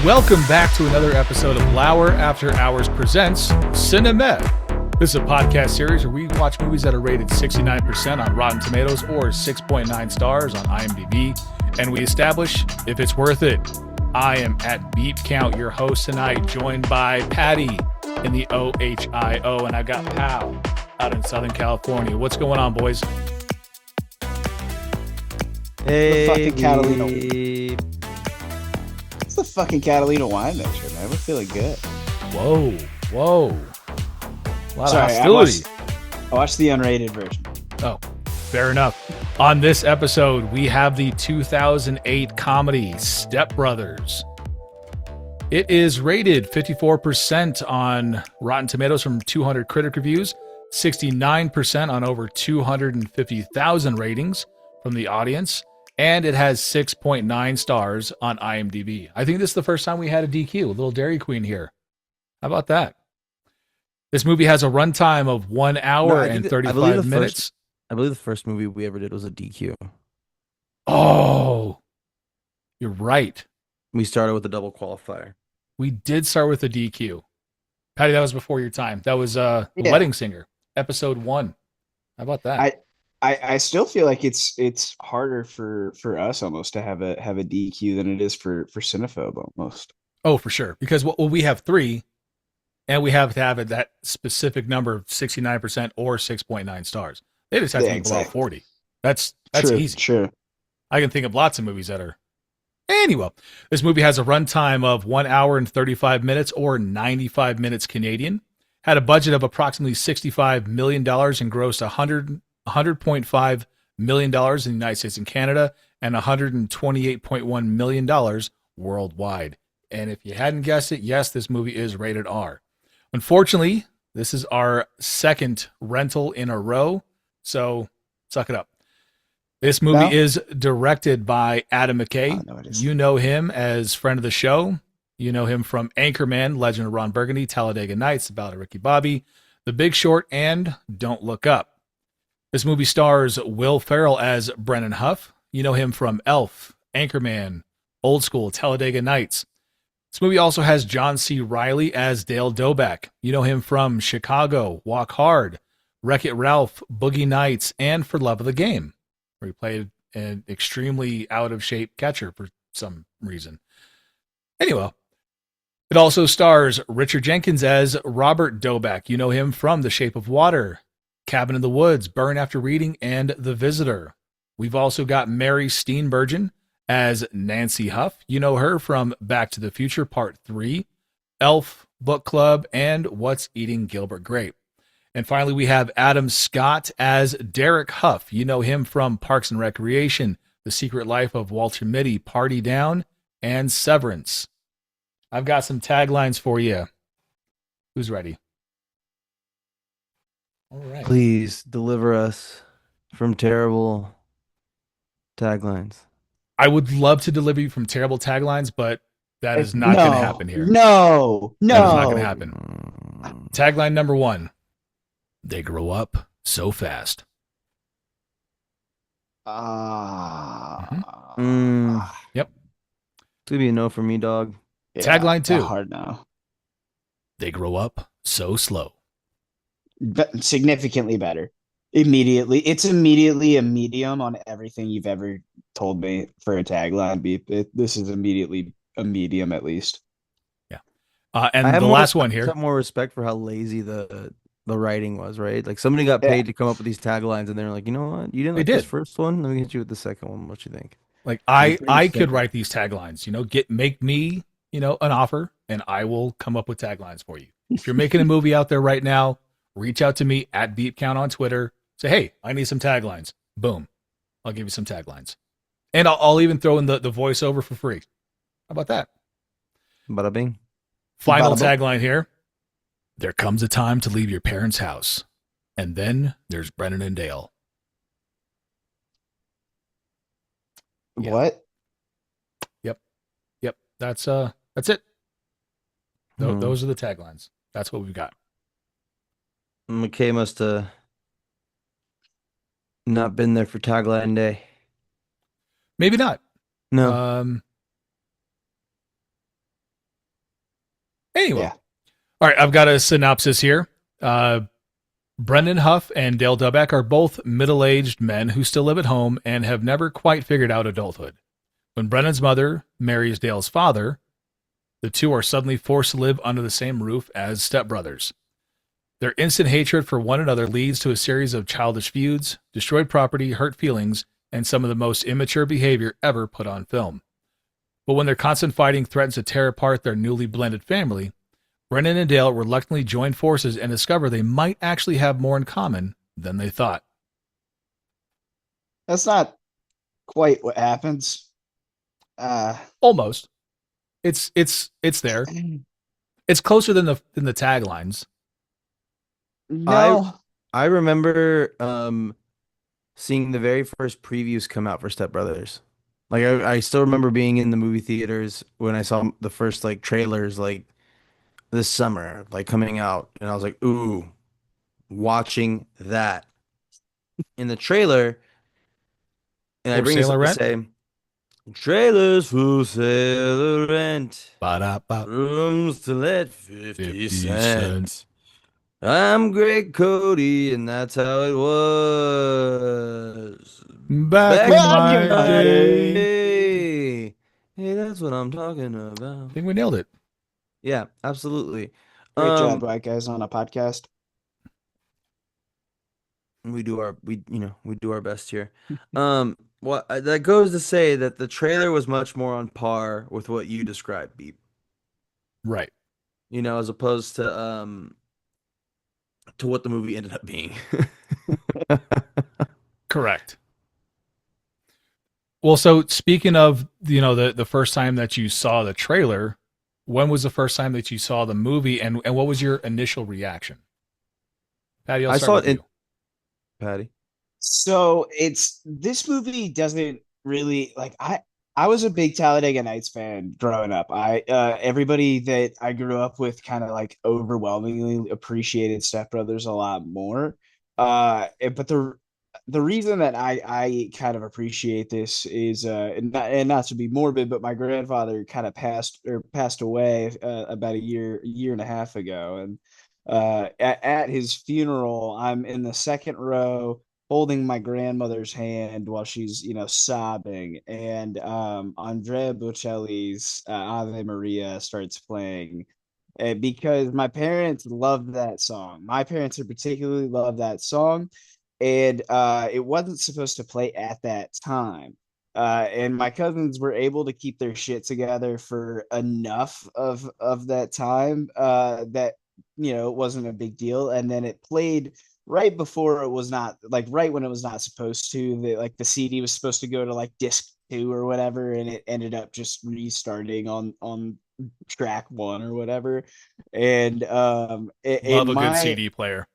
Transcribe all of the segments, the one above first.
Welcome back to another episode of Lauer After Hours presents Cinemeh. This is a podcast series where we watch movies that are rated 69% on Rotten Tomatoes or 6.9 stars on IMDb, and we establish if it's worth it. I am at Beat Count, your host tonight, joined by Paddy in the OHIO, and I got Pal out in Southern California. What's going on, boys? Hey, the fucking Catalina. It's the fucking Catalina wine mixture, man. We're feeling good. Whoa. A lot of hostility. I watched the unrated version. Oh, fair enough. On this episode, we have the 2008 comedy Step Brothers. It is rated 54% on Rotten Tomatoes from 200 critic reviews, 69% on over 250,000 ratings from the audience, and it has 6.9 stars on IMDb. I think this is the first time we had a DQ, a little Dairy Queen here. How about that? This movie has a runtime of 1 hour and 35 minutes. I believe the first movie we ever did was a DQ. Oh, you're right. We started with a double qualifier. We did start with a DQ. Paddy, that was before your time. That was The Wedding Singer, episode 1. How about that? I still feel like it's harder for us almost to have a DQ than it is for Cinephobe almost. Oh, for sure. Because we have 3, and we have to have it that specific number of 69% or 6.9 stars. They just have to be below 40. That's true, easy. Sure. I can think of lots of movies that are. Anyway, this movie has a runtime of 1 hour and 35 minutes or 95 minutes Canadian. Had a budget of approximately $65 million and grossed $100.5 million in the United States and Canada and $128.1 million worldwide. And if you hadn't guessed it, yes, this movie is rated R. Unfortunately, this is our second rental in a row, so suck it up. This movie is directed by Adam McKay. You know him as friend of the show. You know him from Anchorman, Legend of Ron Burgundy, Talladega Nights, About a Ricky Bobby, The Big Short, and Don't Look Up. This movie stars Will Ferrell as Brennan Huff. You know him from Elf, Anchorman, Old School, Talladega Nights. This movie also has John C. Reilly as Dale Doback. You know him from Chicago, Walk Hard, Wreck-It Ralph, Boogie Nights, and For Love of the Game, where he played an extremely out-of-shape catcher for some reason. Anyway, it also stars Richard Jenkins as Robert Doback. You know him from The Shape of Water, Cabin in the Woods, Burn After Reading, and The Visitor. We've also got Mary Steenburgen as Nancy Huff. You know her from Back to the Future Part 3, Elf, Book Club, and What's Eating Gilbert Grape. And finally, we have Adam Scott as Derek Huff. You know him from Parks and Recreation, The Secret Life of Walter Mitty, Party Down, and Severance. I've got some taglines for you. Who's ready? All right. Please deliver us from terrible taglines. I would love to deliver you from terrible taglines, but that is not going to happen here. No. That is not going to happen. Tagline number 1. They grow up so fast. Yep. It's going to be a no for me, dog. Yeah, Tagline 2. Hard now. They grow up so slow. Significantly better. It's immediately a medium on everything you've ever told me for a tagline. This is immediately a medium at least. Yeah. And the last one here. I have more respect for how lazy the writing was, right? Like somebody got paid to come up with these taglines, and they're like, you know what? You didn't like this first one. Let me hit you with the second one. What you think? Like I could write these taglines. Make me an offer, and I will come up with taglines for you. If you're making a movie out there right now, reach out to me at BeatCount on Twitter. Say, hey, I need some taglines. Boom. I'll give you some taglines. And I'll even throw in the voiceover for free. How about that? Bada bing. Final tagline here. There comes a time to leave your parents' house. And then there's Brennan and Dale. Yeah. What? Yep. That's it. Those are the taglines. That's what we've got. McKay must have not been there for tagline day. Maybe not. No. Anyway, Yeah. all right, I've got a synopsis here. Uh, Brendan Huff and Dale Dubeck are both middle aged men who still live at home and have never quite figured out adulthood. When Brendan's mother marries Dale's father, the two are suddenly forced to live under the same roof as stepbrothers. Their instant hatred for one another leads to a series of childish feuds, destroyed property, hurt feelings, and some of the most immature behavior ever put on film. But when their constant fighting threatens to tear apart their newly blended family, Brennan and Dale reluctantly join forces and discover they might actually have more in common than they thought. That's not quite what happens. Uh, Almost. It's there. It's closer than the taglines. I no. I remember seeing the very first previews come out for Step Brothers. Like I still remember being in the movie theaters when I saw the first like trailers like this summer, like coming out, and I was like, ooh, watching that in the trailer. And I For bring this sale or up to rent? say, trailers for sale or rent, Ba-da-ba. rooms to let 50 50 cents. cents. I'm Greg Cody, and that's how it was Back back in Back in in my my my day. day. day. Hey, that's what I'm talking I about. think we nailed it. Yeah, absolutely. Great job, Um, white guys, on a podcast. we do our best here. What that goes to say that the trailer was much more on par with what you described, Beep. Right. As opposed to what the movie ended up being. Correct. Well, so speaking of, the first time that you saw the trailer, when was the first time that you saw the movie and what was your initial reaction? Patty, I'll I start saw with it in you. Patty. So it's this movie doesn't really like I was a big Talladega Nights fan growing up. I everybody that I grew up with kind of like overwhelmingly appreciated Step Brothers a lot more. But the reason that I kind of appreciate this is and not to be morbid, but my grandfather kind of passed away about a year and a half ago, and at his funeral, I'm in the second row holding my grandmother's hand while she's sobbing, and Andrea Bocelli's Ave Maria starts playing, because my parents love that song. My parents in particularly love that song, and it wasn't supposed to play at that time. And my cousins were able to keep their shit together for enough of that time, that it wasn't a big deal. And then it played right before it was not, like, right when it was not supposed to. The CD was supposed to go to like disc 2 or whatever, and it ended up just restarting on track 1 or whatever. And Love in a good my CD player.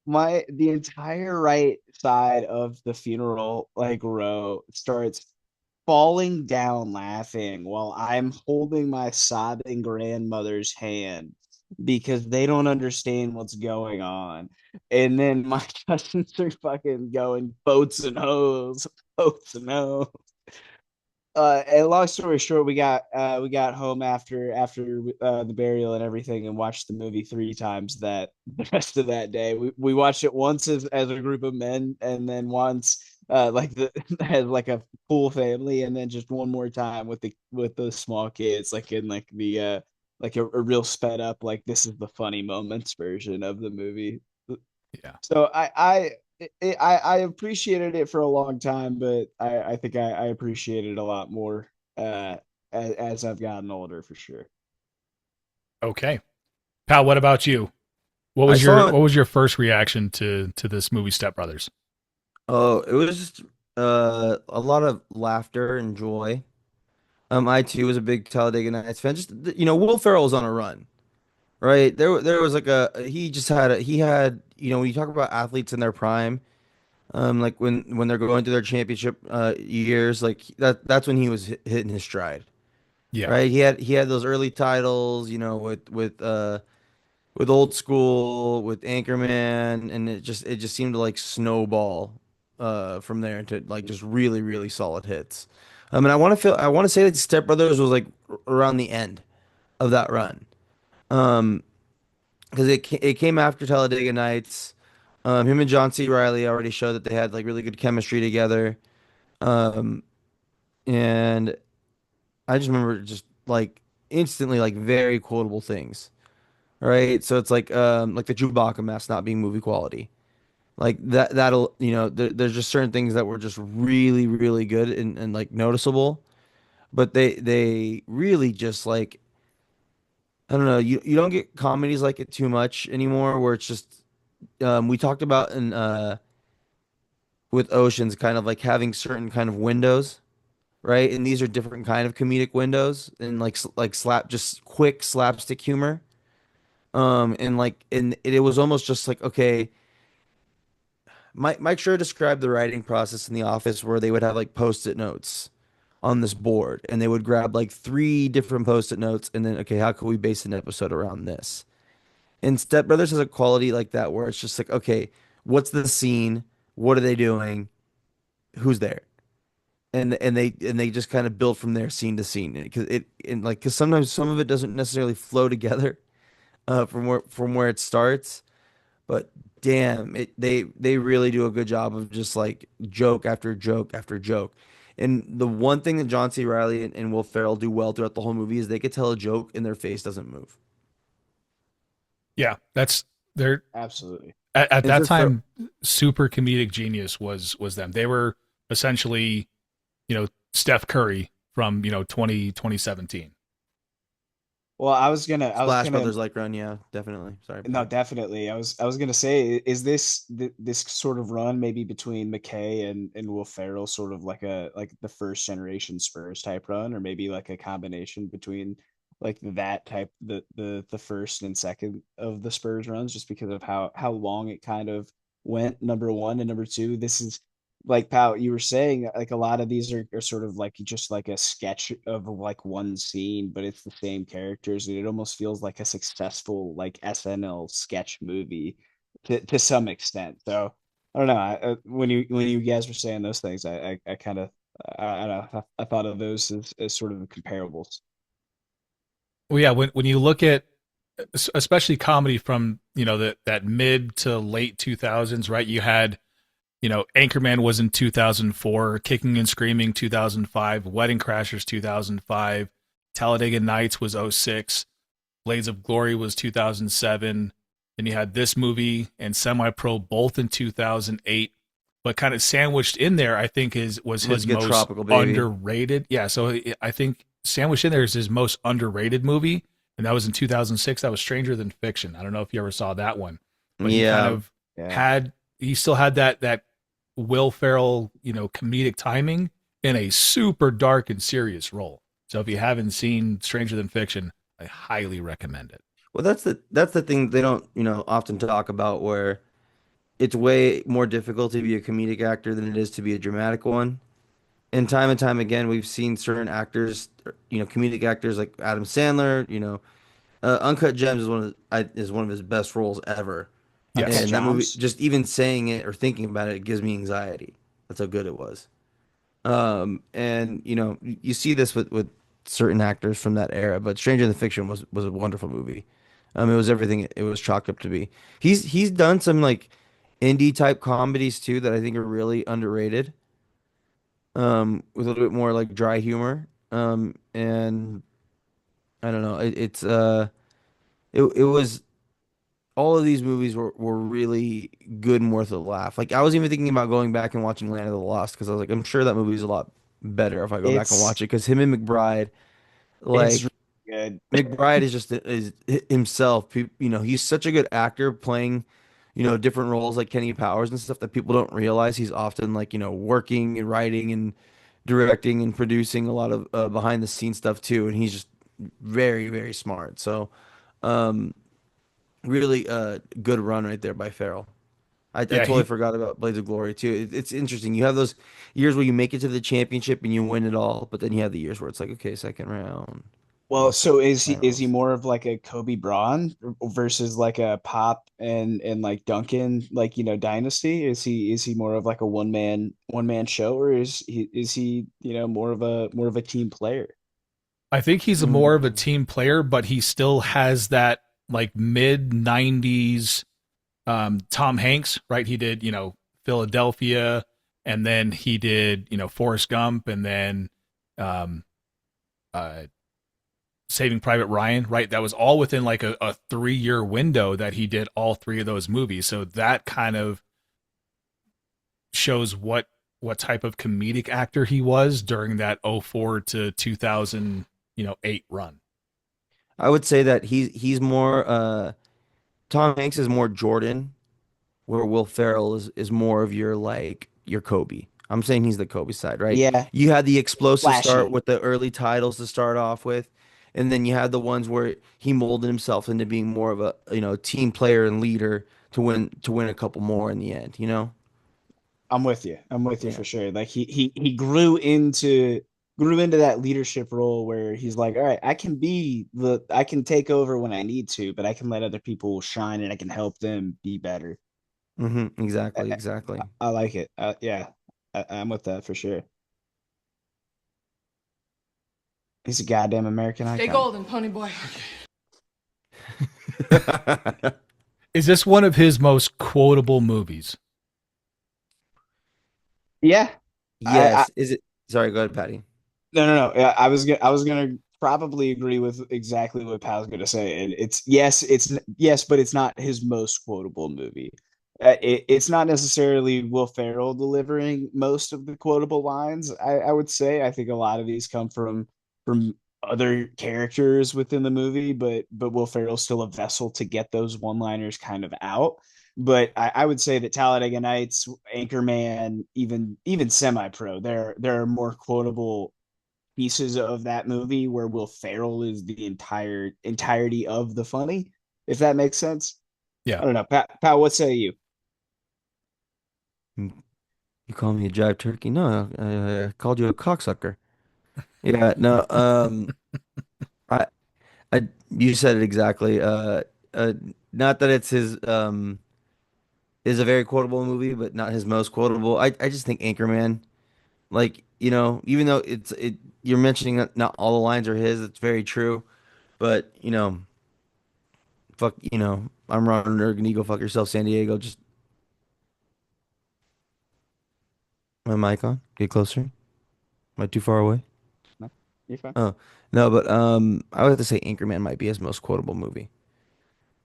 the entire right side of the funeral like row starts falling down laughing while I'm holding my sobbing grandmother's hand because they don't understand what's going on. And then my cousins are fucking going boats and hoes, boats and hoes. And long story short, we got home after the burial and everything, and watched the movie 3 times that the rest of that day. We watched it once as a group of men, and then once like the as like a full family, and then just one more time with the small kids, like in like the like a real sped up, like this is the funny moments version of the movie. Yeah. So I appreciated it for a long time, but I think I appreciate it a lot more as I've gotten older, for sure. Okay. Pal, what about you? What I was your saw what it. was your first reaction to this movie Step Brothers? Oh, it was just a lot of laughter and joy. I too was a big Talladega Nights fan. Just Will Ferrell was on a run, right? There was like he just had he had when you talk about athletes in their prime, like when they're going through their championship years, like that's when he was hitting his stride, Yeah. right? He had those early titles, with Old School, with Anchorman, and it just seemed to like snowball from there into like just really really solid hits. And I want to say that Step Brothers was like around the end. of that run. Um, because it came after Talladega Nights. Him and John C. Riley already showed that they had like really good chemistry together. Um, and I just remember just like instantly like very quotable things, right? So it's like the Chewbacca mask not being movie quality. Like that'll there's just certain things that were just really really good and like noticeable, but they really just like I don't know, you don't get comedies like it too much anymore where it's just we talked about in with Oceans kind of like having certain kind of windows, right? And these are different kind of comedic windows and like slap just quick slapstick humor. And it was almost just like okay, Mike Schur described the writing process in The Office where they would have like post-it notes on this board and they would grab like three different post-it notes and then okay, how can we base an episode around this? And Step Brothers has a quality like that where it's just like okay, what's the scene? What are they doing? Who's there? And they just kind of build from there scene to scene because it and like because sometimes some of it doesn't necessarily flow together from where it starts. But damn, they really do a good job of just like joke after joke after joke. And the one thing that John C. Riley and Will Ferrell do well throughout the whole movie is they could tell a joke and their face doesn't move. Yeah, that's they're Absolutely. at And that for Fer time super comedic genius was them. They were essentially, Steph Curry from, 2017. Well, I was Splash gonna Brothers like run, yeah, definitely. Sorry, No, Pat. definitely. I was gonna say, is this sort of run maybe between McKay and Will Ferrell sort of like a like the first generation Spurs type run, or maybe like a combination between like that type the first and second of the Spurs runs, just because of how long it kind of went number one and number two. This is like Pal, you were saying like a lot of these are sort of like just like a sketch of like one scene, but it's the same characters, and it almost feels like a successful like SNL sketch movie to some extent. So I don't know. When you guys were saying those things, I kind of I don't know. I thought of those as sort of comparables. Well, yeah, when you look at especially comedy from, that mid to late 2000s, right? You had, Anchorman was in 2004, Kicking and Screaming 2005, Wedding Crashers 2005, Talladega Nights was '06, Blades of Glory was 2007. Then you had this movie and Semi Pro both in 2008. But kind of sandwiched in there, I think is was Let's his get most tropical, baby. underrated. Yeah, so I think sandwiched in there is his most underrated movie, and that was in 2006. That was Stranger Than Fiction. I don't know if you ever saw that one, but he kind Yeah. of Yeah. he still had that Will Ferrell, comedic timing in a super dark and serious role. So if you haven't seen Stranger Than Fiction, I highly recommend it. Well, that's the thing they don't, often talk about where it's way more difficult to be a comedic actor than it is to be a dramatic one. And time again, we've seen certain actors, comedic actors like Adam Sandler, Uncut Gems is one of his best roles ever. Uncut Yes. And that movie, Gems. just even saying it or thinking about it, gives me anxiety. That's how good it was. And you see this with certain actors from that era, but Stranger Than Fiction was a wonderful movie. It was everything it was chalked up to be. He's done some like indie type comedies too that I think are really underrated. With a little bit more like dry humor. And I don't know, it was all of these movies were really good and worth a laugh. Like I was even thinking about going back and watching Land of the Lost because I was like, I'm sure that movie's a lot better if I go back and It's watch it because him and McBride, it's like really good. McBride is just is himself. He's such a good actor playing, different roles like Kenny Powers and stuff that people don't realize he's often like, working and writing and directing and producing a lot of behind the scenes stuff too. And he's just very, very smart. So, um, really good run right there by Ferrell. I Yeah, totally forgot about Blades of Glory too. It's interesting. You have those years where you make it to the championship and you win it all, but then you have the years where it's like, okay, second round, Well, lost so to is he finals. more of like a Kobe Braun versus like a Pop and like Duncan like dynasty? Is he more of like a one man show, or is he more of a team player? I think he's a more of a Mm. team player, but he still has that like mid '90s Tom Hanks, right? He did, Philadelphia, and then he did, Forrest Gump, and then um, uh, Saving Private Ryan, right? That was all within like a 3 year window that he did all three of those movies. So that kind of shows what type of comedic actor he was during that '04 to 2000, 8 run. I would say that he's more Tom Hanks is more Jordan, where Will Ferrell is more of your like your Kobe. I'm saying he's the Kobe side, right? Yeah, You had the explosive start flashy. with the early titles to start off with, and then you had the ones where he molded himself into being more of a team player and leader to win a couple more in the end, you know? I'm with you. I'm with you Yeah. for sure. Like he grew into that leadership role where he's like, all right, I can take over when I need to, but I can let other people shine and I can help them be better. Exactly, I, exactly. I like it. Yeah, I'm with that for sure. He's a goddamn American Stay icon. golden, pony boy. Is this one of his most quotable movies? Yeah, I Yes. Is it? Sorry, go ahead, Patty. no, no, no. Yeah, I was gonna probably agree with exactly what Pal's gonna say, and it's yes, but it's not his most quotable movie. It's not necessarily Will Ferrell delivering most of the quotable lines. I would say I think a lot of these come from other characters within the movie, but Will Ferrell's still a vessel to get those one-liners kind of out. But I would say that Talladega Nights, Anchorman, even Semi-Pro, there are more quotable pieces of that movie where Will Ferrell is the entirety of the funny, if that makes sense. Yeah. I don't know, Pat, what say you? Mm, You call me a jive turkey? No, I called you a cocksucker. Yeah, no. I, you said it exactly. Uh, Not that it's his is a very quotable movie, but not his most quotable. I just think Anchorman, like, even though you're mentioning that not all the lines are his, it's very true. But, fuck, I'm Ron Nergany, go fuck yourself, San Diego. Just my mic on. Get closer. Am I too far away? No, you're fine. Oh, no, but I would have to say Anchorman might be his most quotable movie.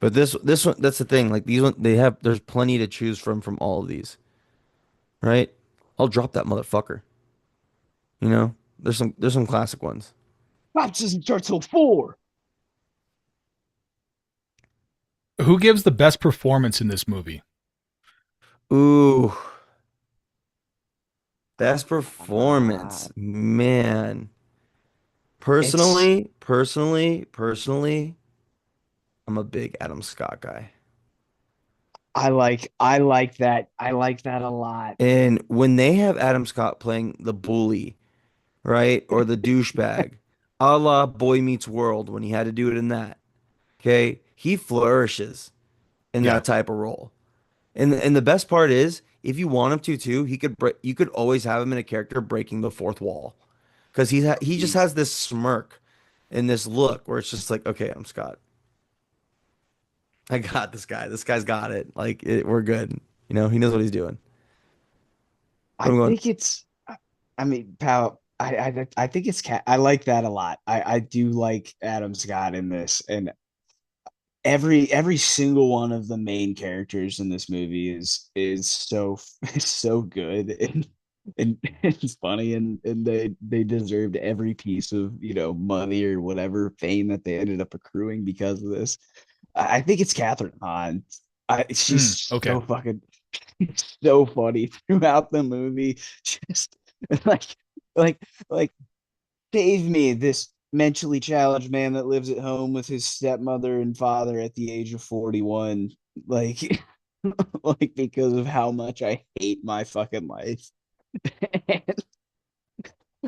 But this one, that's the thing. Like these one, there's plenty to choose from all of these, right? I'll drop that motherfucker. There's some classic ones. Pops doesn't start till 4. Who gives the best performance in this movie? Ooh, best Uh, performance, man. it's Personally, I'm a big Adam Scott guy. I like that a lot. And when they have Adam Scott playing the bully, right, or the douchebag, a la Boy Meets World, when he had to do it in that, okay, he flourishes in Yeah. that type of role. And the best part is, if you want him to too, you could always have him in a character breaking the fourth wall, because he just has this smirk and this look where it's just like, okay, I'm Scott. I got this guy. This guy's got it. Like we're good. He knows what he's doing. But I I'm going, think it's I mean, pal, I think I like that a lot. I do like Adam Scott in this, and every single one of the main characters in this movie is so is so good and it's funny, and they deserved every piece of money or whatever fame that they ended up accruing because of this. I think it's Catherine Hahn. She's Okay. so fucking so funny throughout the movie. Just like like like save me, this mentally challenged man that lives at home with his stepmother and father at the age of 41. Like like because of how much I hate my fucking life.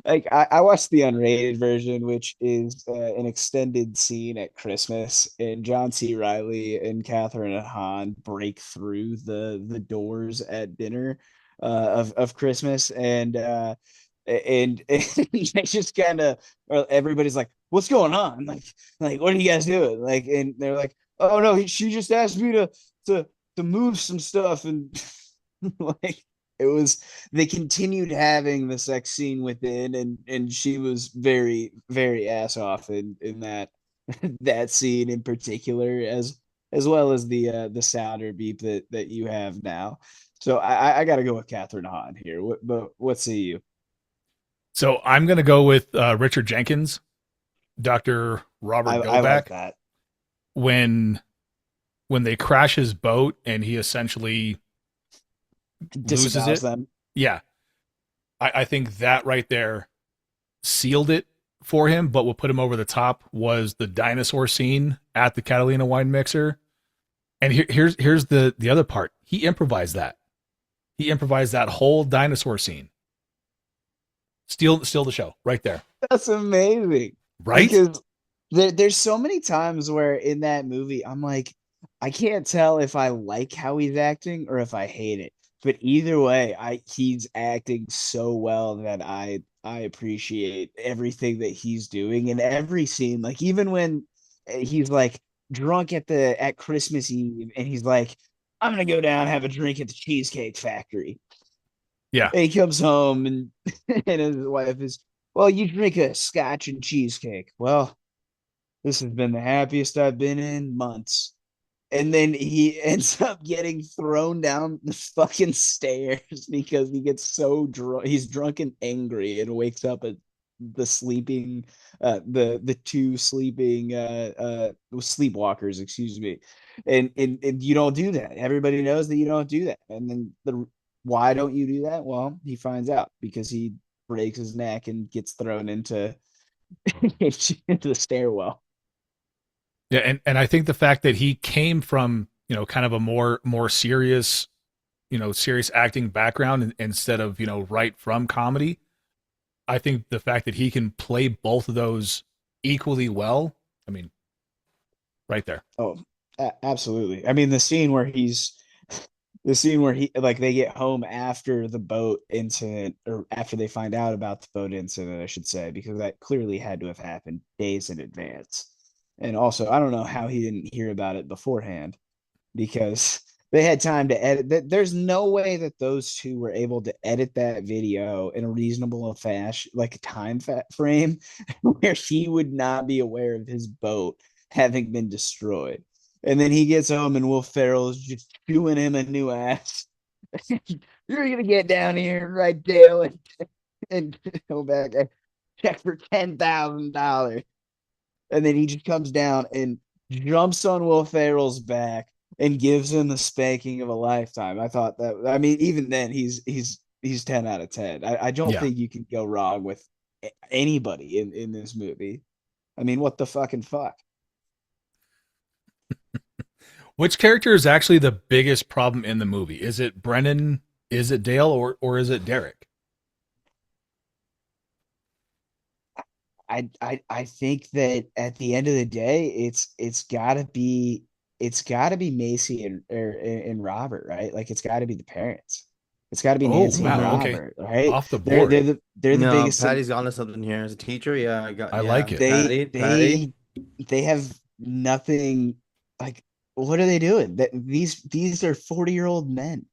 Like I watched the unrated version, which is an extended scene at Christmas, and John C. Riley and Catherine Hahn break through the doors at dinner of Christmas, and and they just kind of, everybody's like, "What's going on? Like, what are you guys doing?" Like, and they're like, "Oh no, she just asked me to to move some stuff," and like it was, they continued having the sex scene within, and she was very very ass off in that that scene in particular, as well as the sounder beep that you have now. So I got to go with Catherine Hahn here. What say you? So I'm going to go with Richard Jenkins, Dr. Robert I like Goback, that. when they crash his boat and he essentially loses Disavows it. them. Yeah, I think that right there sealed it for him. But what put him over the top was the dinosaur scene at the Catalina wine mixer. And here's the other part. He improvised that. He improvised that whole dinosaur scene. Steal the show right there. That's amazing. Right? Because there's so many times where in that movie I'm like, I can't tell if I like how he's acting or if I hate it. But either way, I he's acting so well that I appreciate everything that he's doing in every scene. Like even when he's like drunk at Christmas Eve and he's like, I'm gonna go down and have a drink at the Cheesecake Factory. Yeah. And he comes home and and his wife is, well, you drink a scotch and cheesecake. Well, this has been the happiest I've been in months. And then he ends up getting thrown down the fucking stairs because he gets so drunk. He's drunk and angry and wakes up at the sleeping, the two sleeping, sleepwalkers, excuse me. And you don't do that. Everybody knows that you don't do that. And then why don't you do that? Well, he finds out because he breaks his neck and gets thrown into into the stairwell. Yeah, and I think the fact that he came from, kind of a more serious, serious acting background instead of, right from comedy. I think the fact that he can play both of those equally well, I mean, right there. Oh, absolutely. I mean, the scene where he like they get home after the boat incident, or after they find out about the boat incident, I should say, because that clearly had to have happened days in advance. And also, I don't know how he didn't hear about it beforehand because they had time to edit that. There's no way that those two were able to edit that video in a reasonable fashion, like a frame where he would not be aware of his boat having been destroyed. And then he gets home and Will Ferrell is just chewing him a new ass. You're gonna get down here, right, Dale, and go back and check for $10,000. And then he just comes down and jumps on Will Ferrell's back and gives him the spanking of a lifetime. I thought that. I mean, even then, he's 10 out of 10. I don't Yeah. think you can go wrong with anybody in this movie. I mean, what the fucking fuck? Which character is actually the biggest problem in the movie? Is it Brennan? Is it Dale? Or is it Derek? I think that at the end of the day, it's gotta be Macy and Robert, right? Like it's gotta be the parents. It's gotta be Oh Nancy and wow. Okay. Robert, right? Off the board. They're the No, biggest. Patty's onto something here. As a teacher, yeah, I yeah. like it. they Patty. they they have nothing. Like, what are they doing? That these are 40-year-old men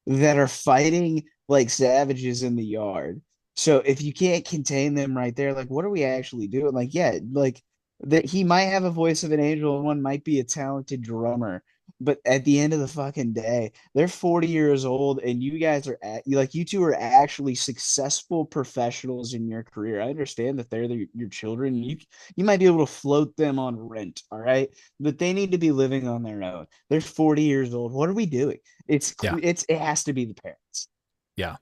that are fighting like savages in the yard. So if you can't contain them right there, like what are we actually doing? Like, yeah, like that he might have a voice of an angel and one might be a talented drummer, but at the end of the fucking day, they're 40 years old and you guys are like you two are actually successful professionals in your career. I understand that they're your children. You might be able to float them on rent, all right? But they need to be living on their own. They're 40 years old. What are we doing? Yeah. It has to be the parents. Yeah.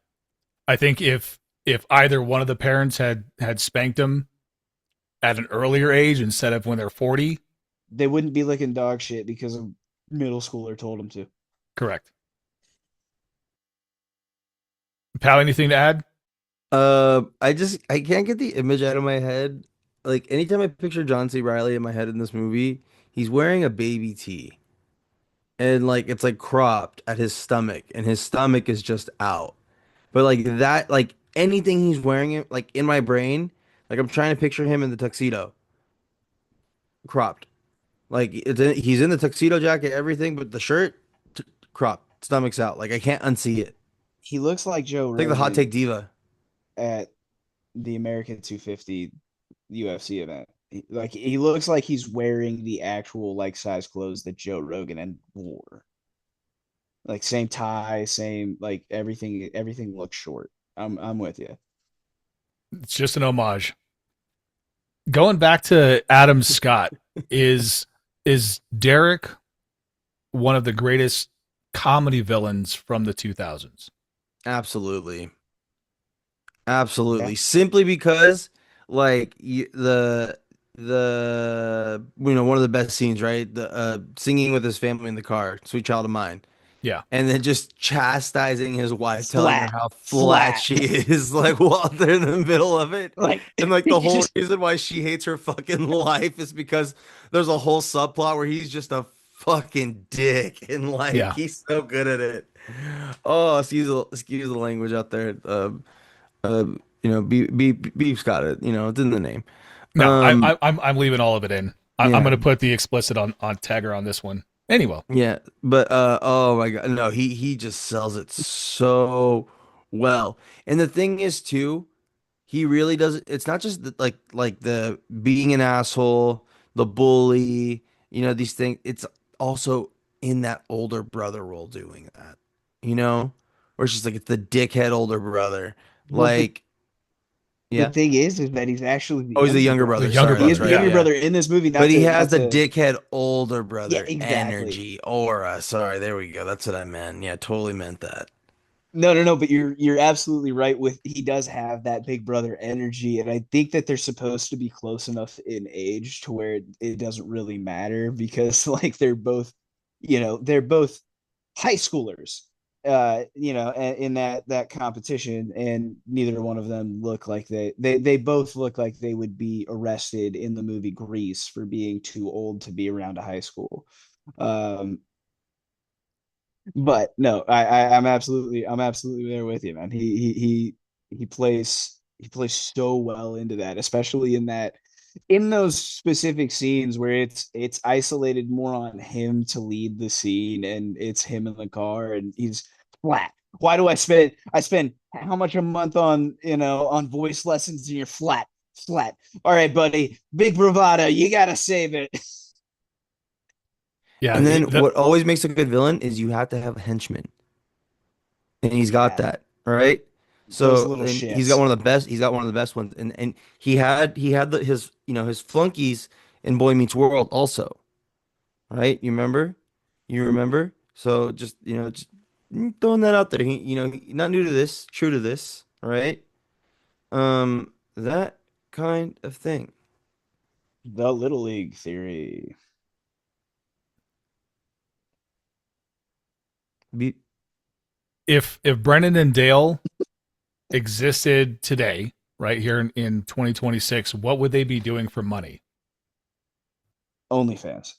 I think if either one of the parents had spanked him at an earlier age instead of when they're 40, They wouldn't be licking dog shit because a middle schooler told them to. correct. Pal, anything to add? I can't get the image out of my head. Like anytime I picture John C. Riley in my head in this movie, he's wearing a baby tee. And like it's like cropped at his stomach, and his stomach is just out. But like that, like anything he's wearing, like in my brain, like I'm trying to picture him in the tuxedo, cropped. Like he's in the tuxedo jacket, everything, but the shirt cropped, stomach's out. Like I can't unsee it. He looks like Joe It's like the hot Rogan take diva. at the American 250 UFC event. Like he looks like he's wearing the actual like size clothes that Joe Rogan and wore. Like same tie, same like everything. Everything looks short. I'm with you. It's just an homage. Going back to Adam Scott, is is Derek one of the greatest comedy villains from the 2000s? Absolutely. Yeah, Absolutely. Simply because like the one of the best scenes, right? The singing with his family in the car, Sweet Child of Mine. Yeah. And then just chastising his wife, telling her flat, how flat flat. she is, like while they're in the middle of it. Like And like the he whole just reason why she hates her fucking life is because there's a whole subplot where he's just a fucking dick and like Yeah. he's so good at it. Oh, excuse the language out there. Beef's got it. It's in the name. No, Um, I'm leaving all of it in. I'm yeah, going to put the explicit on Tagger on this one. Anyway, yeah, but oh my God, no, he just sells it so well. And the thing is too, he really does. It's not just like the being an asshole, the bully, these things. It's also in that older brother role doing that, you know, where it's just like it's the dickhead older brother. well Like, the yeah, thing is that he's actually the oh, he's the younger younger the brother. brother. younger Sorry, He that's is brother. the right. younger Yeah. Yeah. brother in this movie. But he has Not the to dickhead older yeah, brother exactly. energy, aura. Sorry, there we go. That's what I meant. Yeah, totally meant that. No, no, no, but you're absolutely right with he does have that big brother energy, and I think that they're supposed to be close enough in age to where it doesn't really matter because like they're both high schoolers in that competition, and neither one of them look like they both look like they would be arrested in the movie Grease for being too old to be around a high school. um but no, I'm absolutely there with you, man. He plays so well into that, especially in those specific scenes where it's isolated more on him to lead the scene, and it's him in the car, and he's flat. Why do I spend how much a month on on voice lessons, and you're flat, flat. All right, buddy, big bravado, you gotta save it. Yeah. And then what always makes a good villain is you have to have a henchman, and he's got Yeah, that, right? those So, little and he's got shits. one of the best. He's got one of the best ones, and he had his his flunkies in Boy Meets World also, right? You remember? So just just throwing that out there. Not new to this, true to this, right? That kind of thing. The Little League theory. Be If Brennan and Dale existed today, right here in 2026, what would they be doing for money? OnlyFans.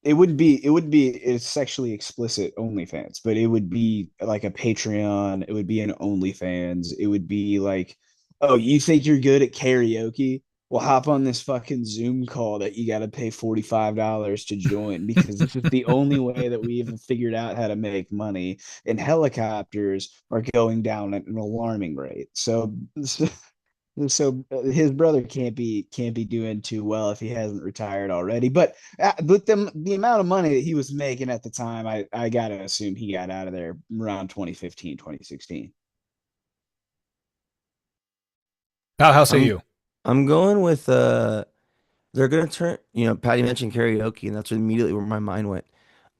It would be a sexually explicit OnlyFans, but it would be like a Patreon. It would be an OnlyFans. It would be like, oh, you think you're good at karaoke? Well, hop on this fucking Zoom call that you got to pay $45 to join because this is the only way that we even figured out how to make money. And helicopters are going down at an alarming rate. So his brother can't be doing too well if he hasn't retired already. But with the amount of money that he was making at the time, I gotta assume he got out of there around 2015, 2016. How say I'm you? I'm going with they're gonna turn Patty mentioned karaoke and that's immediately where my mind went.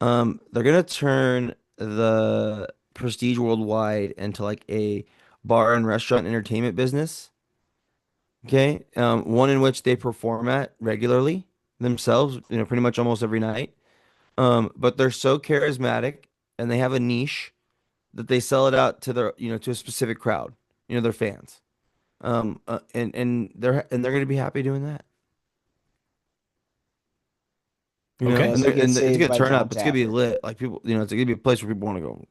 They're gonna turn the Prestige Worldwide into like a bar and restaurant entertainment business. Okay. One in which they perform at regularly themselves, pretty much almost every night. But they're so charismatic and they have a niche that they sell it out to to a specific crowd, their fans. And they're gonna be happy doing that. Okay. And Unless they get it's saved gonna by turn John up. It's gonna be Taffer. lit. Like people, it's gonna be a place where people want to go,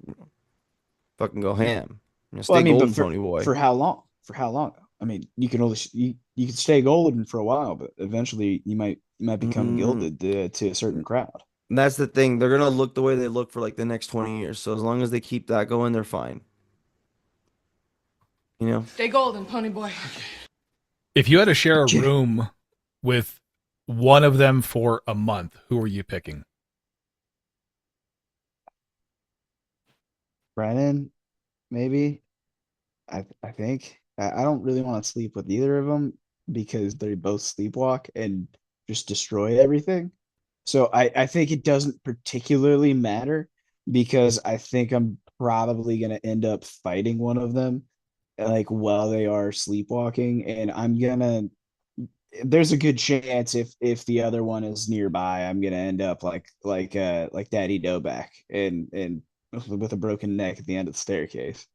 fucking go ham. Well, I Stay mean, but golden, pony boy. for how long? For how long? I mean, you can only you can stay golden for a while, but eventually you might become Mm, gilded to a certain crowd. that's the thing. They're gonna look the way they look for like the next 20 years. So as long as they keep that going, they're fine. You know? Stay golden, pony boy. If you had to share a room with one of them for a month, who are you picking? Brennan, maybe. I think I don't really want to sleep with either of them because they both sleepwalk and just destroy everything. So I think it doesn't particularly matter because I think I'm probably gonna end up fighting one of them like while they are sleepwalking, and I'm gonna there's a good chance if the other one is nearby, I'm gonna end up like Daddy Doback and with a broken neck at the end of the staircase.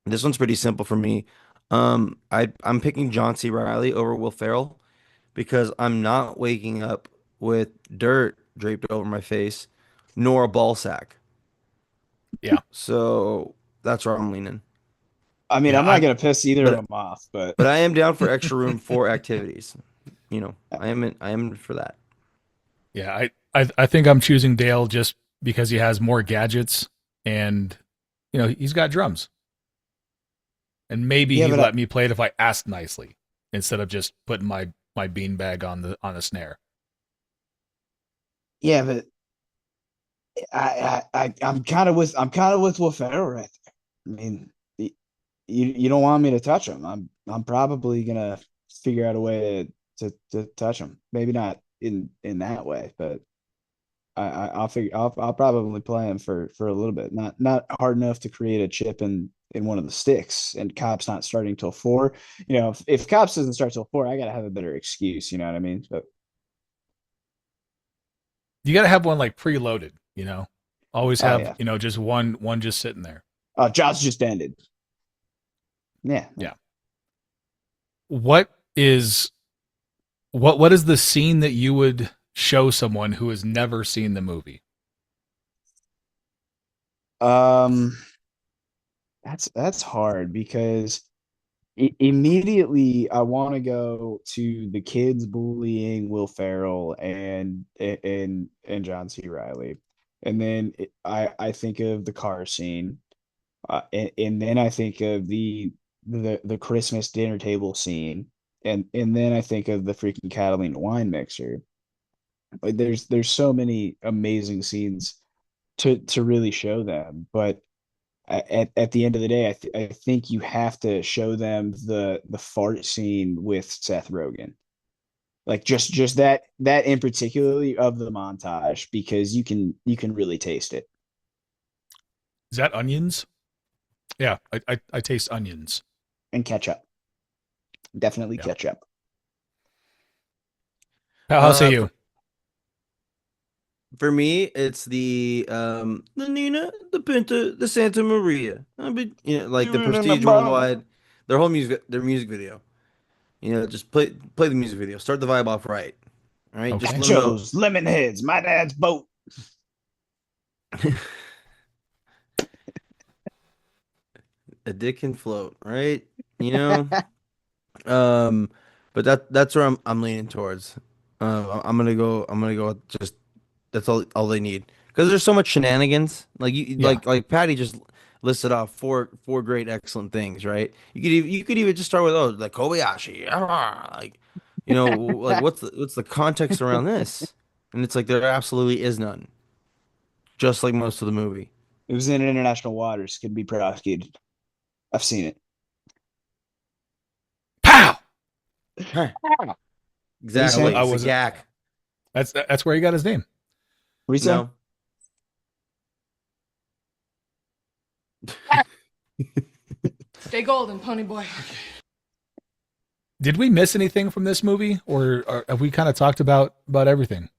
This one's pretty simple for me. I'm picking John C. Riley over Will Ferrell because I'm not waking up with dirt draped over my face, nor a ball sack. Yeah, So that's where I'm leaning. I mean, yeah, I'm not I'm gonna piss either of But them off, but but I am down for extra room for activities. I am in for that. yeah, I think I'm choosing Dale just because he has more gadgets and he's got drums. And maybe yeah, he'd but I, let me play it if I asked nicely instead of just putting my beanbag on the snare. yeah, but I'm kind of with Will Ferrell right there. I mean, you don't want me to touch him. I'm probably gonna figure out a way to touch him. Maybe not in that way, but I'll figure I'll probably play him for a little bit. Not hard enough to create a chip in one of the sticks. And Cops not starting till 4. If Cops doesn't start till 4, I gotta have a better excuse. You know what I mean? But You got to have one like preloaded. Always oh have, yeah, just one just sitting there. jobs just ended. Yeah, Yeah. What is what is the scene that you would show someone who has never seen the movie? um, that's hard because immediately I want to go to the kids bullying Will Ferrell and John C. Riley, and then I think of the car scene, and then I think of the Christmas dinner table scene, and then I think of the freaking Catalina wine mixer. Like there's so many amazing scenes to really show them, but at the end of the day, I think you have to show them the fart scene with Seth Rogen, like just that in particularly of the montage because you can really taste it. Is that onions? Yeah, I taste onions. And ketchup, definitely Yeah. ketchup. How say For, you? for me, it's the Nina, the Pinta, the Santa Maria. I mean, like the Prestige Worldwide, their music video. Just play the music video. Start the vibe off right. All right, just Okay. let them know Nachos, lemon heads, my dad's boat. a dick can float, right? You know. Um, but that's where I'm leaning towards. I'm gonna go with just that's all they need because there's so much shenanigans. Like you Yeah. like Patty just listed off four great excellent things, right? You could even just start with like Kobayashi, like like what's the context around this? And it's like there absolutely is none, just like most of the movie. It was in international waters, could be prosecuted. I've seen it. Pow! Huh. What are you I Exactly, saying? it's a wasn't. gack. That's where he got his name. What are you saying? No. Stay golden, pony boy. Did we miss anything from this movie, or have we kind of talked about everything?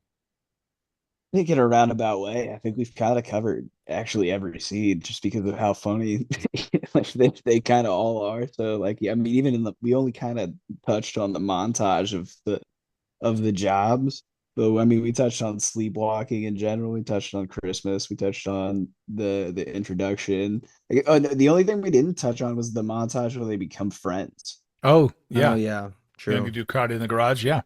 I think in a roundabout way, I think we've kind of covered actually every scene just because of how funny like they kind of all are. So like, yeah, I mean, even we only kind of touched on the montage of the jobs, But I mean, we touched on sleepwalking in general. We touched on Christmas. We touched on the introduction. No, the only thing we didn't touch on was the montage where they become friends. Oh, Oh yeah. yeah, You know, you true. do karate in the garage. Yeah.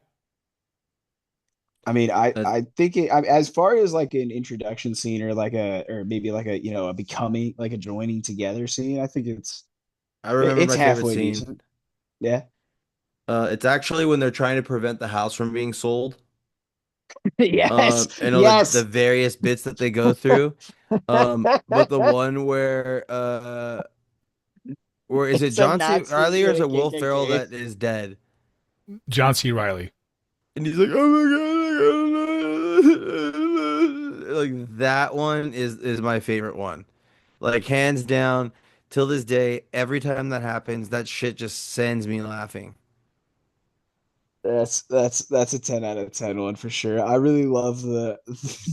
I mean, I Uh, I think as far as like an introduction scene or like or maybe like a a becoming like a joining together scene, I think I remember it's my favorite halfway scene. decent. Yeah. It's actually when they're trying to prevent the house from being sold. Yes. And all the Yes. various bits that they go through. But the one where is it It's a John C. Nazi Riley or with is a it Will Ferrell KKK. that is dead? John C. Riley. And he's like, oh my God. Like that one is my favorite one. Like hands down, till this day, every time that happens, that shit just sends me laughing. That's a 10 out of 10 one for sure. I really love the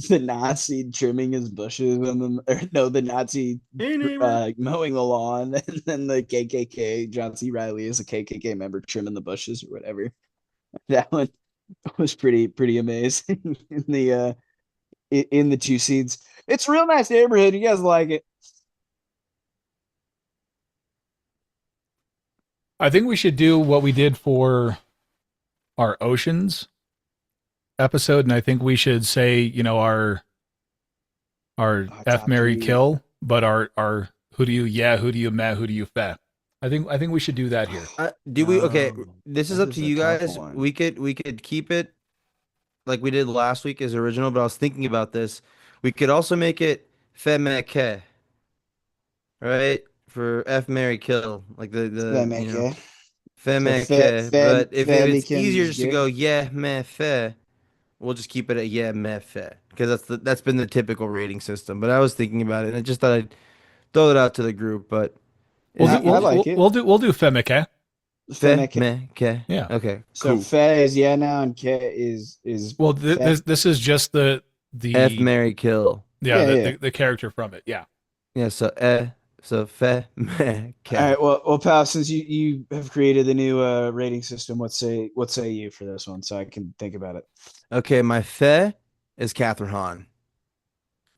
the Nazi trimming his bushes and then or no, the Nazi Hey neighbor. mowing the lawn and then the KKK John C. Riley is a KKK member trimming the bushes or whatever. That one was pretty amazing in the in the two scenes. It's a real nice neighborhood. You guys like it? I think we should do what we did for our oceans episode, and I think we should say, our F Top Mary three. kill, but our who do you yeah, who do you meh, who do you feh. I think we should do that here. Do we okay, Oh, this is that up to is a you tough guys. one. We could keep it like we did last week as original, but I was thinking about this. We could also make it Femeke, right? For F Mary Kill. Like Femeke. So Femeke. But if Fe it's easier becomes just to good. go yeah meh fe, we'll just keep it at yeah meh fe. Because that's been the typical rating system. But I was thinking about it and I just thought I'd throw it out to the group, but We'll is do it I we'll is like we'll, it. we'll do we'll do Femike. Femeke. Femeke? Yeah. Okay, So cool. Fe is yeah now and Ke is Well, Fe. this is just the F the Mary Kill. yeah, Yeah, the, yeah. the the character from it. Yeah. Yeah, so All Femeke. right. Well, pal, since you have created the new rating system, what say you for this one, so I can think about it. Okay, my Fe is Catherine Hahn.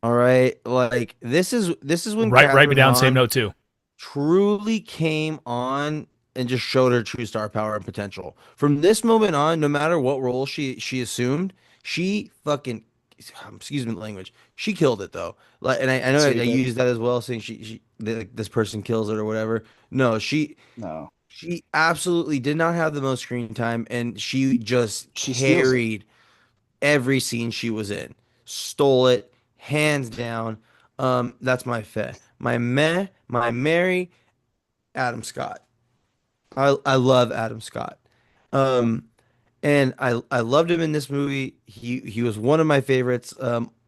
All right, like this is when Write me Catherine down. Same Hahn note too. truly came on and just showed her true star power and potential. From this moment on, no matter what role she assumed, she fucking excuse me the language. She killed it though. Like, and I know I Sweep it. use that as well, saying like, this person kills it or whatever. No, No, she absolutely did not have the most screen time, and she just she steals it. carried every scene she was in. Stole it, hands down. That's my fe. My Mary, Adam Scott. I love Adam Scott. Um, and I loved him in this movie. He was one of my favorites.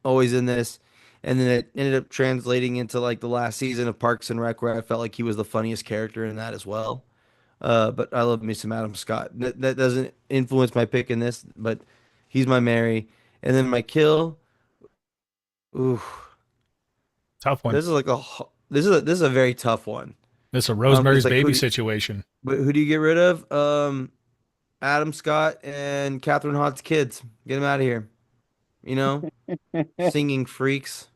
Always in this, and then it ended up translating into like the last season of Parks and Rec, where I felt like he was the funniest character in that as well. But I love me some Adam Scott. That doesn't influence my pick in this, but he's my Mary. And then my kill. Ooh, Tough one. this is like this is a very tough one. This is a It's Rosemary's like Baby situation. but who do you get rid of? Adam Scott and Catherine Hahn's kids. Get them out of here. You know, singing freaks.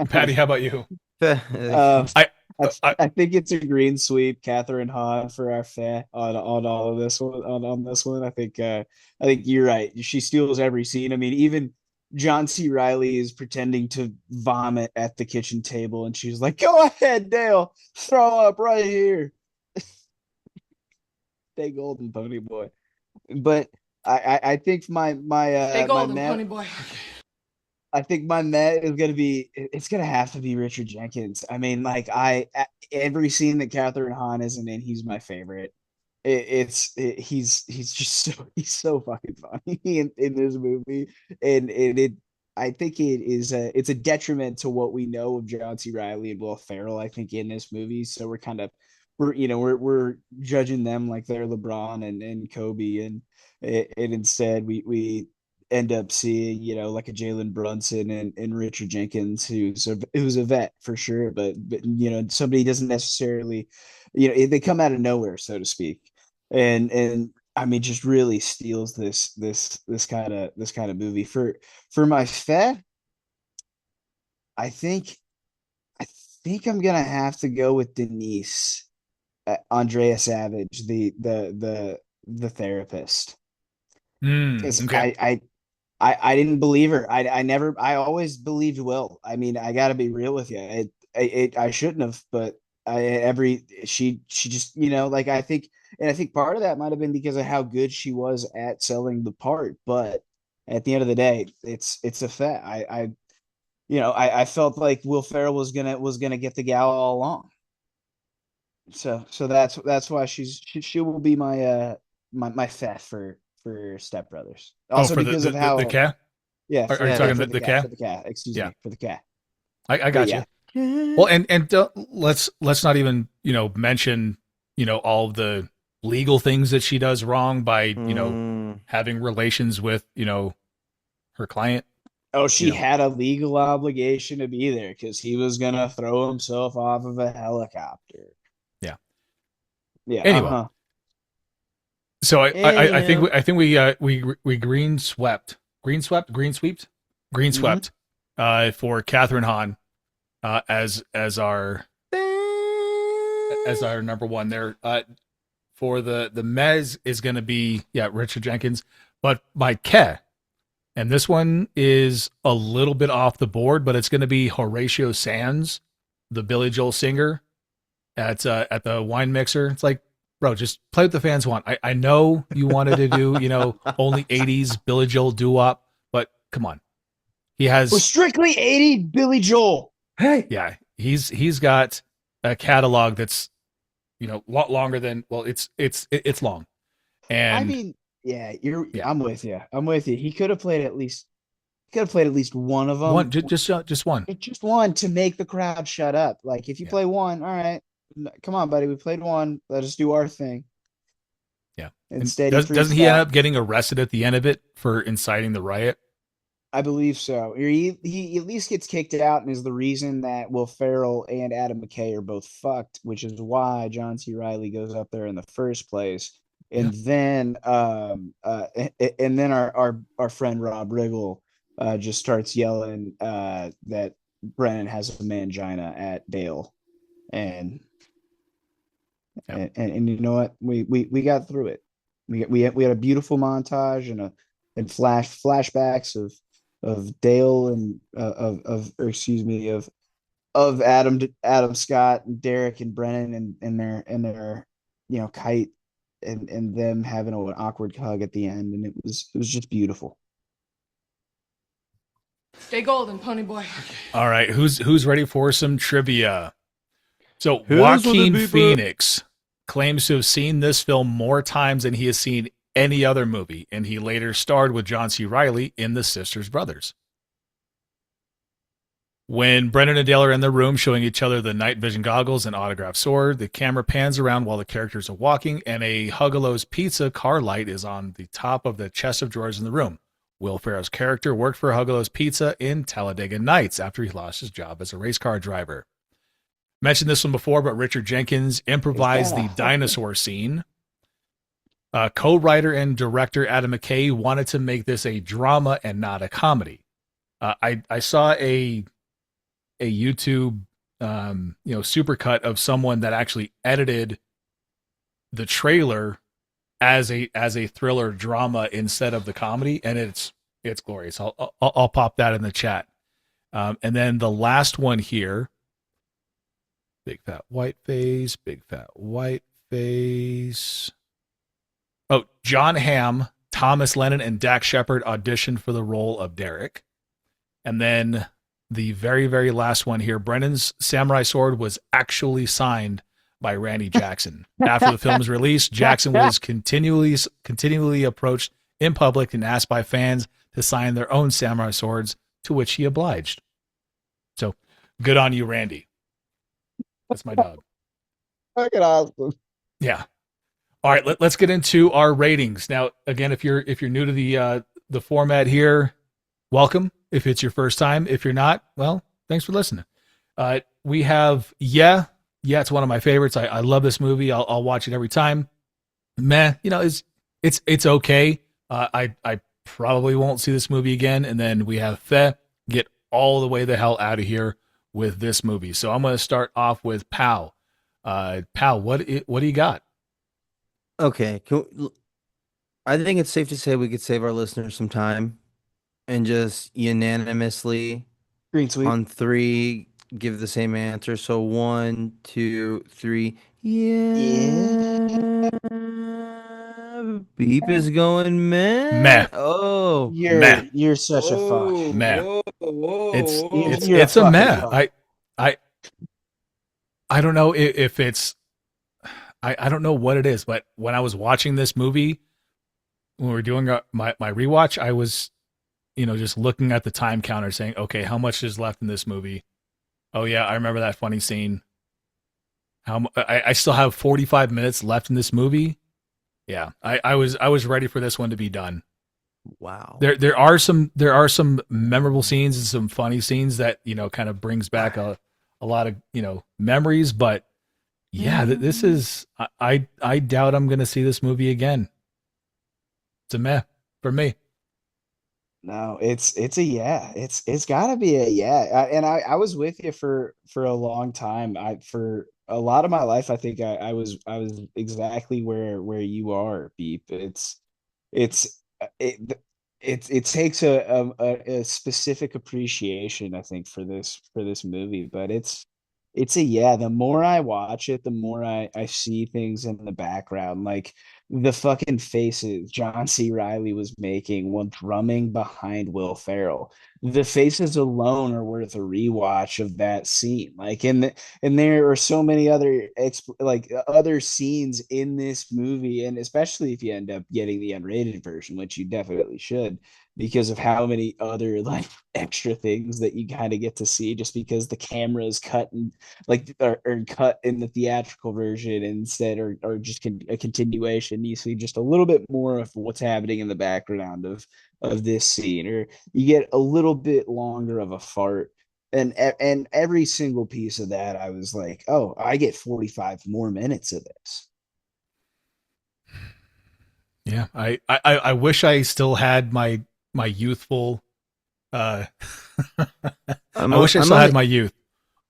Patty, how about you? Uh, I, I I I think it's a green sweep, Catherine Hahn for our fair on all of this one on this one. I think you're right. She steals every scene. I mean, even John C. Riley is pretending to vomit at the kitchen table, and she's like, "Go ahead, Dale, throw up right here." Stay golden, pony boy. But I think Stay my golden, man pony boy. I think my Met is gonna be it's gonna have to be Richard Jenkins. I mean, like every scene that Catherine Hahn isn't in, he's my favorite. He's just he's so fucking funny in this movie, and it I think it's a detriment to what we know of John C. Riley and Will Ferrell. I think in this movie, so we're kind of we're judging them like they're LeBron and Kobe, and instead we end up seeing, like a Jalen Brunson and Richard Jenkins, who's a vet for sure, but somebody doesn't necessarily, they come out of nowhere, so to speak. and I mean, just really steals this kind of movie. For my fat, I think I think I'm gonna have to go with Denise, Andrea Savage, the therapist, because Okay. I didn't believe her. I always believed Will. I mean, I got to be real with you. I shouldn't have, but she just, like, I think part of that might have been because of how good she was at selling the part. But at the end of the day, it's a fact. I felt like Will Ferrell was gonna get the gal all along. So that's why she will be my fat for Step Brothers. Oh, Also for because of the how, cat? yeah, Are you talking for the for cat? the cat. Excuse Yeah, me, for the cat. I But got yeah, you. Well, and let's not even mention all of the legal things that she does wrong by Mm, having relations with her client. oh, You she know, had a legal obligation to be there because he was gonna throw himself off of a helicopter. yeah. Yeah, Anyway, uh-huh. so I think anywho. I think we green swept Hmm. for Catherine Hahn as our number one there. For the Mez is going to be Richard Jenkins, but by Ke, and this one is a little bit off the board, but it's going to be Horatio Sands, the Billy Joel singer at the wine mixer. It's like, bro, just play what the fans want. I know you wanted to do only '80s Billy Joel doo wop, but come on, he We're has strictly 80 Billy Joel. Hey, he's got a catalog that's a lot longer than it's long I and mean, yeah, yeah I'm with you. I'm with you. He could have played at least one of one them. just one Just one to make the crowd shut up. Like, if you yeah play one, all right, come on, buddy, we played one. Let us do our thing. yeah and Instead, he doesn't freaks he end out. up getting arrested at the end of it for inciting the riot? I believe so. He at least gets kicked out and is the reason that Will Ferrell and Adam McKay are both fucked, which is why John C. Riley goes up there in the first place. Yeah, And then our friend Rob Riggle just starts yelling that Brennan has a mangina at Dale, and yeah. and you know what, we got through it. We had a beautiful montage and flashbacks of Dale and or excuse me, of Adam Scott and Derek and Brennan and their kite, and them having an awkward hug at the end, and it was just beautiful. Stay golden, pony boy. All right, who's ready for some trivia? So who's with the Joaquin beeper? Phoenix claims to have seen this film more times than he has seen any other movie, and he later starred with John C. Riley in The Sisters Brothers. When Brennan and Dale are in the room showing each other the night vision goggles and autographed sword, the camera pans around while the characters are walking, and a Hugalo's Pizza car light is on the top of the chest of drawers in the room. Will Ferrell's character worked for Hugalo's Pizza in Talladega Nights after he lost his job as a race car driver. Mentioned this one before, but Richard Jenkins Is that improvised the a dinosaur scene. Co-writer and director Adam McKay wanted to make this a drama and not a comedy. I saw a YouTube supercut of someone that actually edited the trailer as a thriller drama instead of the comedy, and it's glorious. I'll pop that in the chat. And then the last one here, big fat white face. Oh, John Hamm, Thomas Lennon, and Dak Shepard auditioned for the role of Derek. And then the very, very last one here, Brennan's samurai sword was actually signed by Randy Jackson. After the film's release, Jackson was continually approached in public and asked by fans to sign their own samurai swords, to which he obliged. So good on you, Randy. That's my dog. fucking awesome? Yeah. All right, let's get into our ratings. Now, again, if you're new to the format here, welcome. If it's your first time, if you're not, well, thanks for listening. We have it's one of my favorites. I love this movie. I'll watch it every time. meh. It's okay. I probably won't see this movie again. And then we have Fe get all the way the hell out of here with this movie. So I'm going to start off with Pal. Pal, what do you got? Okay, I think it's safe to say we could save our listeners some time and just unanimously Green sweep. on three give the same answer. So 1, 2, 3. Yeah. Beep is going meh. Meh. Oh. Meh. You're such a fuck. Meh. It's You're a it's a fucking meh. fuck. I don't know if it's I don't know what it is, but when I was watching this movie, when we were doing my rewatch, I was, just looking at the time counter saying, okay, how much is left in this movie? Oh yeah, I remember that funny scene. I still have 45 minutes left in this movie. Yeah, I was ready for this one to be done. Wow. There are some memorable scenes and some funny scenes that kind of brings back a lot of memories, but yeah, this is I doubt I'm gonna see this movie again. It's a meh for me. No, it's a yeah. It's got to be a yeah. I was with you for a long time. For a lot of my life, I think I was exactly where you are, Beep. It's it it takes a specific appreciation, I think, for this movie, but it's a yeah. The more I watch it, the more I see things in the background, like the fucking faces John C. Reilly was making while drumming behind Will Ferrell. The faces alone are worth a rewatch of that scene. Like, and there are so many other other scenes in this movie, and especially if you end up getting the unrated version, which you definitely should, because of how many other like extra things that you kind of get to see, just because the camera is cut and or cut in the theatrical version instead, or just a continuation. You see just a little bit more of what's happening in the background of this scene, or you get a little bit longer of a fart. And every single piece of that, I was like, oh, I get 45 more minutes of this. Yeah, I wish I still had my youthful. I wish I still had my youth,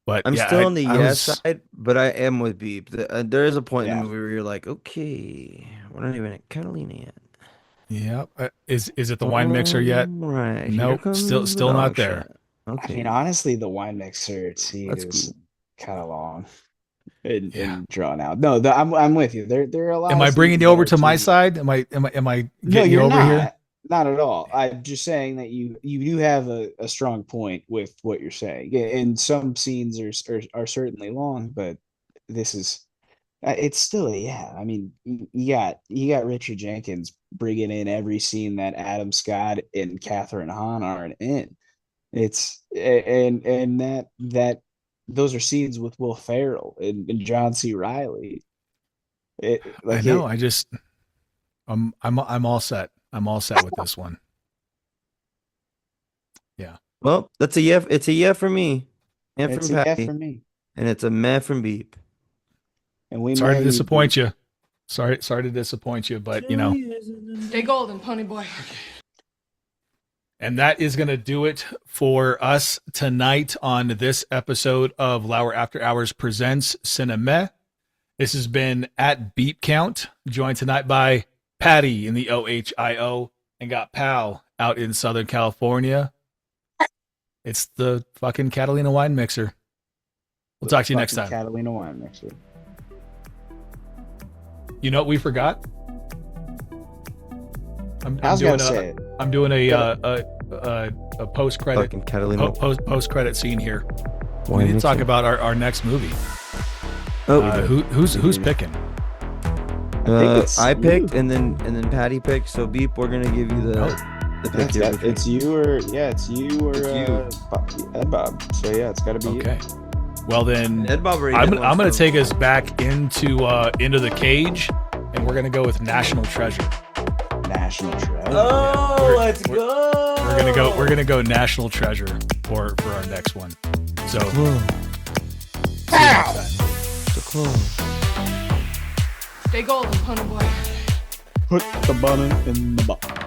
but I'm yeah, still on the I yes was, side, but I am with Beep. There is a point in Yeah. the movie where you're like, okay, we're not even at Catalina yet. Yeah, is it the wine mixer yet? Right. Nope, Here comes still the not dog there. shot. Okay. I mean, honestly, the wine mixer scene That's is cool. kind of long and, Yeah. drawn out. No, I'm with you. There are a lot. Am of I bringing scenes you that over are to my too. side? Am I No, getting you you're over not. here? Not at all. I'm just saying that you do have a strong point with what you're saying. Yeah, and some scenes are certainly long, but this is it's still a yeah. I mean, you got Richard Jenkins bringing in every scene that Adam Scott and Catherine Hahn aren't in. And that those are scenes with Will Ferrell and John C. Reilly. It I like know. it. I'm all set. I'm all set with this one. Yeah. Well, that's a yeah. It's a yeah for me. Yeah It's from a yeah Patty. for me. And it's a meh from Beep. And we Sorry to may disappoint you. Sorry to disappoint you, but Stay golden, pony boy. and that is going to do it for us tonight on this episode of Lauer After Hours Presents Cinemeh. This has been at Beep Count, joined tonight by Paddy in the OHIO, and got Pal out in Southern California. It's the fucking Catalina wine mixer. We'll talk to you next time. Catalina wine mixer. You know what we forgot? I was gonna say it. I'm doing a post credit Fucking Catalina. post credit scene here. Wine We need to talk mixer. about our next movie. Oh, Who's picking? it's I you. picked and then Patty picked. So Beep, we're gonna give you the pick here. It's you or it's you or It's you. Ed Bob. So yeah, it's got to be Okay. Well then, Ed Bob already I'm did one, going to so- take us back into the cage, and we're going to go with National Treasure. you. National Treasure. Oh, We're- let's go. We're gonna go National Treasure for our next one. So, see you next time. So close. Stay golden, pony boy. Put the button in the box.